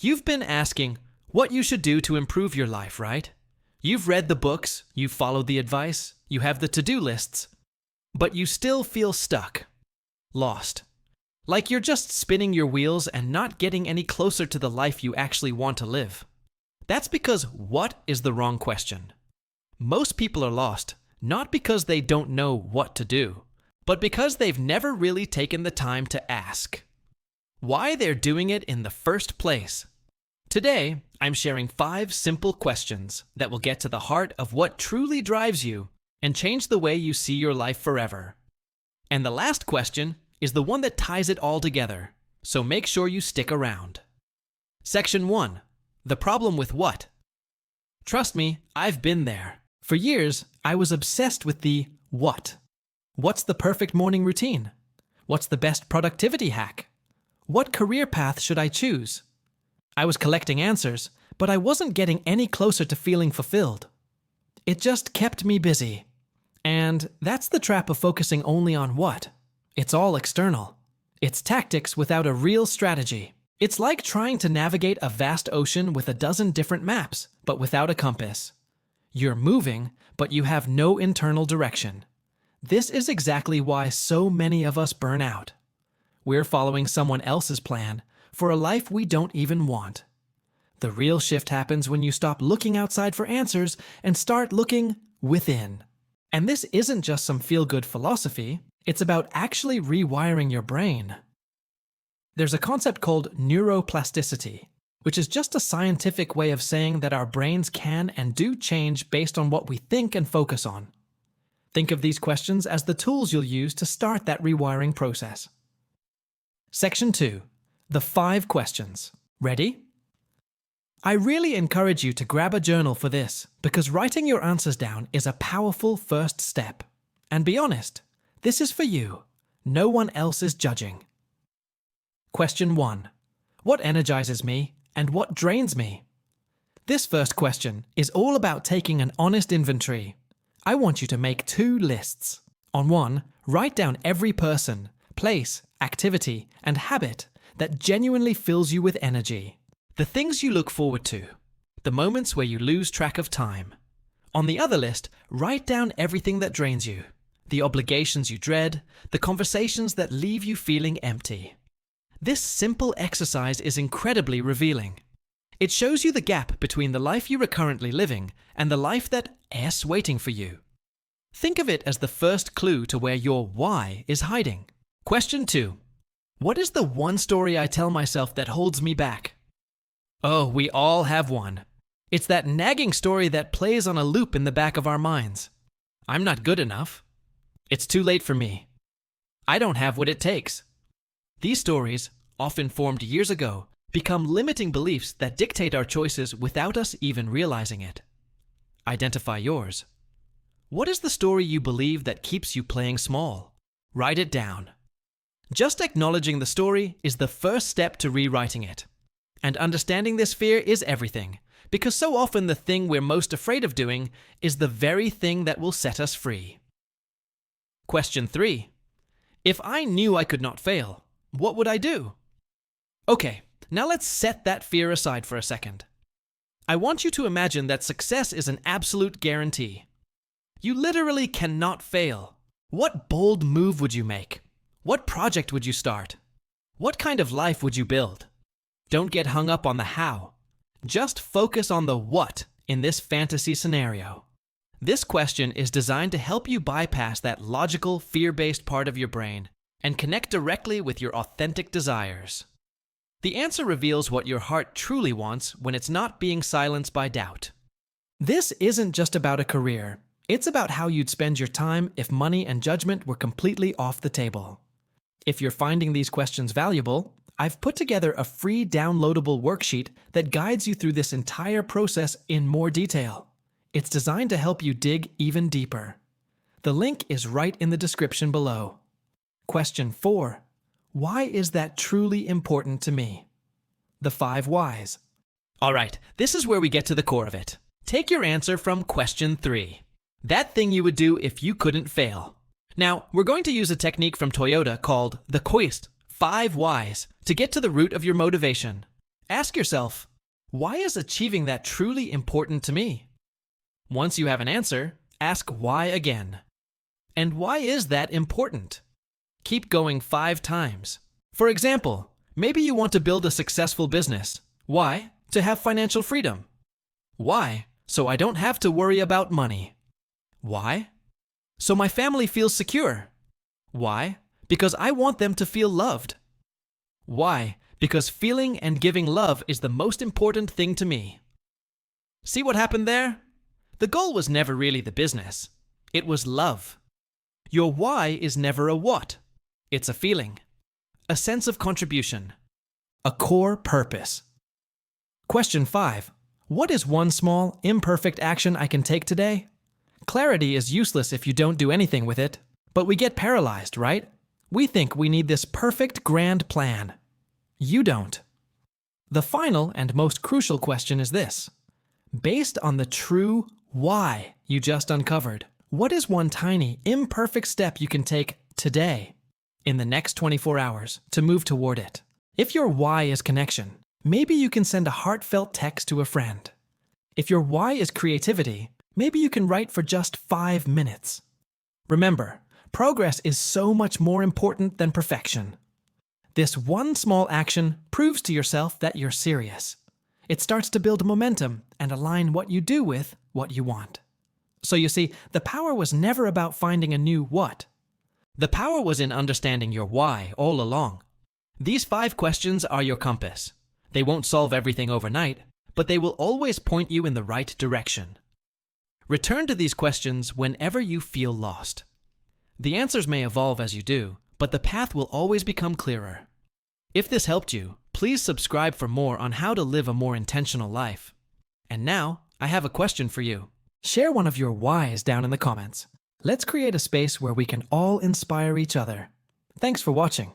You've been asking what you should do to improve your life, right? You've read the books, you've followed the advice, you have the to-do lists, but you still feel stuck, lost. Like you're just spinning your wheels and not getting any closer to the life you actually want to live. That's because what is the wrong question. Most people are lost, not because they don't know what to do, but because they've never really taken the time to ask why they're doing it in the first place. Today, I'm sharing 5 simple questions that will get to the heart of what truly drives you and change the way you see your life forever. And the last question is the one that ties it all together, so make sure you stick around. Section 1. The problem with what? Trust me, I've been there. For years, I was obsessed with the what. What's the perfect morning routine? What's the best productivity hack? What career path should I choose? I was collecting answers, but I wasn't getting any closer to feeling fulfilled. It just kept me busy. And that's the trap of focusing only on what. It's all external. It's tactics without a real strategy. It's like trying to navigate a vast ocean with a dozen different maps, but without a compass. You're moving, but you have no internal direction. This is exactly why so many of us burn out. We're following someone else's plan for a life we don't even want. The real shift happens when you stop looking outside for answers and start looking within. And this isn't just some feel-good philosophy, it's about actually rewiring your brain. There's a concept called neuroplasticity, which is just a scientific way of saying that our brains can and do change based on what we think and focus on. Think of these questions as the tools you'll use to start that rewiring process. Section 2. The 5 questions. Ready? I really encourage you to grab a journal for this, because writing your answers down is a powerful first step. And be honest, this is for you. No one else is judging. Question 1. What energizes me and what drains me? This first question is all about taking an honest inventory. I want you to make 2 lists. On one, write down every person, place, activity, and habit that genuinely fills you with energy. The things you look forward to. The moments where you lose track of time. On the other list, write down everything that drains you. The obligations you dread, the conversations that leave you feeling empty. This simple exercise is incredibly revealing. It shows you the gap between the life you are currently living and the life that's waiting for you. Think of it as the first clue to where your why is hiding. Question 2. What is the one story I tell myself that holds me back? Oh, we all have one. It's that nagging story that plays on a loop in the back of our minds. I'm not good enough. It's too late for me. I don't have what it takes. These stories, often formed years ago, become limiting beliefs that dictate our choices without us even realizing it. Identify yours. What is the story you believe that keeps you playing small? Write it down. Just acknowledging the story is the first step to rewriting it. And understanding this fear is everything, because so often the thing we're most afraid of doing is the very thing that will set us free. Question 3. If I knew I could not fail, what would I do? Okay, now let's set that fear aside for a second. I want you to imagine that success is an absolute guarantee. You literally cannot fail. What bold move would you make? What project would you start? What kind of life would you build? Don't get hung up on the how. Just focus on the what in this fantasy scenario. This question is designed to help you bypass that logical, fear-based part of your brain and connect directly with your authentic desires. The answer reveals what your heart truly wants when it's not being silenced by doubt. This isn't just about a career. It's about how you'd spend your time if money and judgment were completely off the table. If you're finding these questions valuable, I've put together a free downloadable worksheet that guides you through this entire process in more detail. It's designed to help you dig even deeper. The link is right in the description below. Question 4. Why is that truly important to me? The 5 whys. All right, this is where we get to the core of it. Take your answer from question 3. That thing you would do if you couldn't fail. Now, we're going to use a technique from Toyota called the Quest 5 Whys to get to the root of your motivation. Ask yourself, why is achieving that truly important to me? Once you have an answer, ask why again. And why is that important? Keep going 5 times. For example, maybe you want to build a successful business. Why? To have financial freedom. Why? So I don't have to worry about money. Why? So my family feels secure. Why? Because I want them to feel loved. Why? Because feeling and giving love is the most important thing to me. See what happened there? The goal was never really the business. It was love. Your why is never a what. It's a feeling, a sense of contribution, a core purpose. Question 5. What is one small, imperfect action I can take today? Clarity is useless if you don't do anything with it, but we get paralyzed, right? We think we need this perfect grand plan. You don't. The final and most crucial question is this. Based on the true why you just uncovered, what is one tiny, imperfect step you can take today, in the next 24 hours, to move toward it? If your why is connection, maybe you can send a heartfelt text to a friend. If your why is creativity, maybe you can write for just 5 minutes. Remember, progress is so much more important than perfection. This one small action proves to yourself that you're serious. It starts to build momentum and align what you do with what you want. So you see, the power was never about finding a new what. The power was in understanding your why all along. These 5 questions are your compass. They won't solve everything overnight, but they will always point you in the right direction. Return to these questions whenever you feel lost. The answers may evolve as you do, but the path will always become clearer. If this helped you, please subscribe for more on how to live a more intentional life. And now, I have a question for you. Share one of your whys down in the comments. Let's create a space where we can all inspire each other. Thanks for watching.